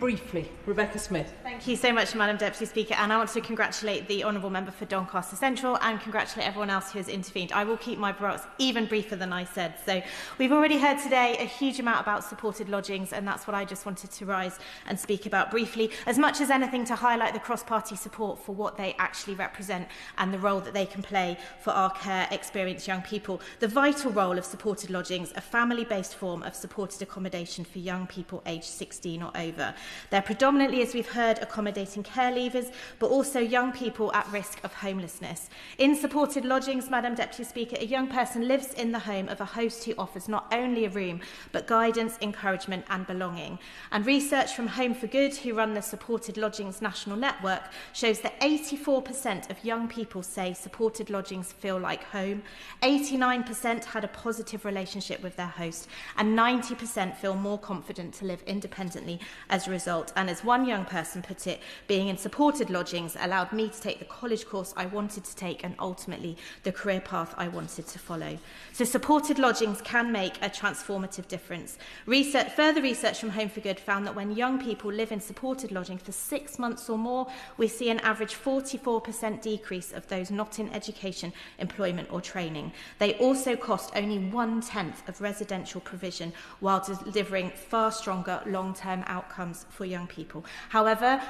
briefly, Rebecca Smith. Thank you so much, Madam Deputy Speaker, and I want to congratulate the Honourable Member for Doncaster Central and congratulate everyone else who has intervened. I will keep my remarks even briefer than I said. So we've already heard today a huge amount about supported lodgings, and that's what I just wanted to rise and speak about briefly, as much as anything to highlight the cross-party support for what they actually represent and the role that they can play for our care-experienced young people. The vital role of supported lodgings, a family-based form of supported accommodation for young people aged 16 or over. They're predominantly, as we've heard, accommodating care leavers, but also young people at risk of homelessness. In supported lodgings, Madam Deputy Speaker, a young person lives in the home of a host who offers not only a room, but guidance, encouragement and belonging. And research from Home for Good, who run the Supported Lodgings National Network, shows that 84% of young people say supported lodgings feel like home, 89% had a positive relationship with their host, and 90% feel more confident to live independently as a result. And as one young person put it, being in supported lodgings allowed me to take the college course I wanted to take and ultimately the career path I wanted to follow. So supported lodgings can make a transformative difference. Further research from Home for Good found that when young people live in supported lodging for 6 months or more, we see an average 44% decrease of those not in education, employment or training. They also cost only 1/10 of residential provision while delivering far stronger long-term outcomes for young people. However,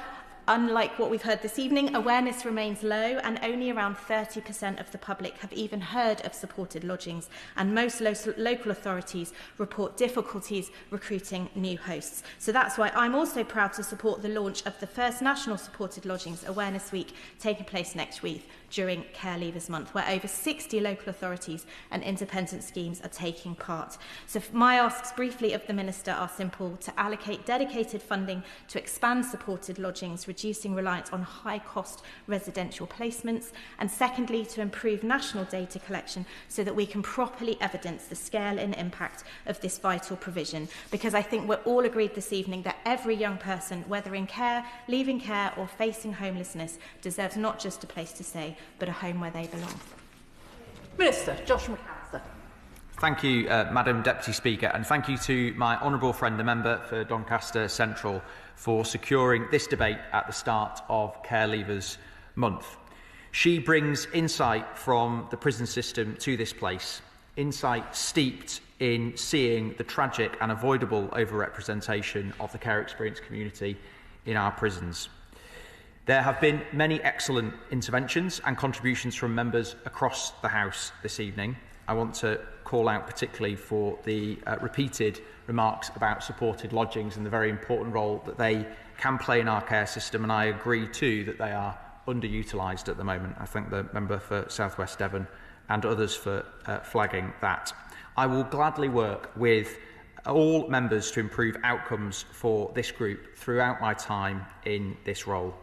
unlike what we've heard this evening, awareness remains low and only around 30% of the public have even heard of supported lodgings, and most local authorities report difficulties recruiting new hosts. So that's why I'm also proud to support the launch of the first National Supported Lodgings Awareness Week taking place next week during Care Leavers Month, where over 60 local authorities and independent schemes are taking part. So my asks briefly of the Minister are simple: to allocate dedicated funding to expand supported lodgings, reducing reliance on high-cost residential placements, and secondly, to improve national data collection so that we can properly evidence the scale and impact of this vital provision, because I think we're all agreed this evening that every young person, whether in care, leaving care or facing homelessness, deserves not just a place to stay, but a home where they belong. Minister Josh MacAlister. Thank you, Madam Deputy Speaker, and thank you to my honourable friend, the member for Doncaster Central, for securing this debate at the start of Care Leavers Month. She brings insight from the prison system to this place, insight steeped in seeing the tragic and avoidable overrepresentation of the care experience community in our prisons. There have been many excellent interventions and contributions from members across the House this evening. I want to call out particularly for the repeated remarks about supported lodgings and the very important role that they can play in our care system, and I agree too that they are underutilised at the moment. I thank the member for South West Devon and others for flagging that. I will gladly work with all members to improve outcomes for this group throughout my time in this role.